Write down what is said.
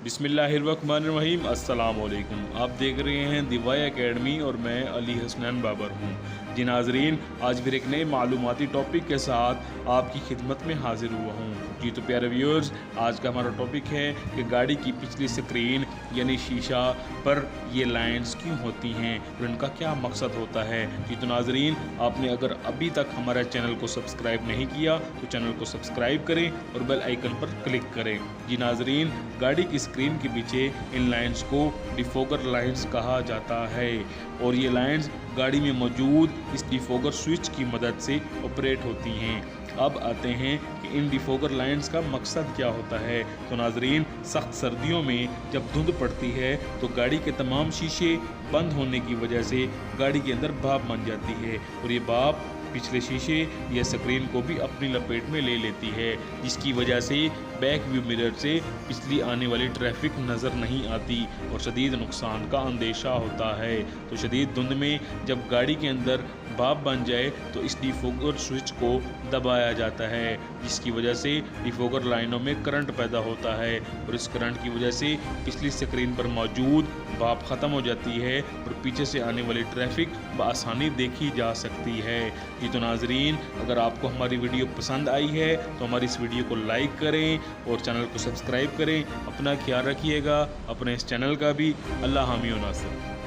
बिस्मिल्लाहिर्रहमानिर्रहीम। अस्सलाम वालेकुम। आप देख रहे हैं दिवाई एकेडमी और मैं अली हसनैन बाबर हूँ। जी नाजरीन, आज फिर एक नए मालूमाती टॉपिक के साथ आपकी खिदमत में हाजिर हुआ हूँ। जी तो प्यारे व्यूअर्स, आज का हमारा टॉपिक है कि गाड़ी की पिछली स्क्रीन यानी शीशा पर ये लाइंस क्यों होती हैं और इनका क्या मकसद होता है। जी तो नाजरीन, आपने अगर अभी तक हमारे चैनल को सब्सक्राइब नहीं किया तो चैनल को सब्सक्राइब करें और बेल आइकन पर क्लिक करें। जी नाजरीन, गाड़ी की स्क्रीन के पीछे इन लाइंस को डिफोगर लाइंस कहा जाता है और ये लाइंस गाड़ी में मौजूद इस डिफोगर स्विच की मदद से ऑपरेट होती हैं। अब आते हैं कि इन डिफोगर लाइंस का मकसद क्या होता है। तो नाजरीन, सख्त सर्दियों में जब धुंध पड़ती है तो गाड़ी के तमाम शीशे बंद होने की वजह से गाड़ी के अंदर भाप बन जाती है और ये भाप पिछले शीशे या स्क्रीन को भी अपनी लपेट में ले लेती है, जिसकी वजह से बैक व्यू मिरर से पिछली आने वाली ट्रैफिक नज़र नहीं आती और शदीद नुकसान का अंदेशा होता है। तो शदीद धुंध में जब गाड़ी के अंदर भाप बन जाए तो इस डिफोगर स्विच को दबाया जाता है, जिसकी वजह से डिफोगर लाइनों में करंट पैदा होता है और इस करंट की वजह से पिछली स्क्रीन पर मौजूद भाप ख़त्म हो जाती है और पीछे से आने वाली ट्रैफिक बआसानी देखी जा सकती है। जी तो नाजरीन, अगर आपको हमारी वीडियो पसंद आई है तो हमारी इस वीडियो को लाइक करें और चैनल को सब्सक्राइब करें। अपना ख्याल रखिएगा, अपने इस चैनल का भी। अल्लाह हामी व नासिर।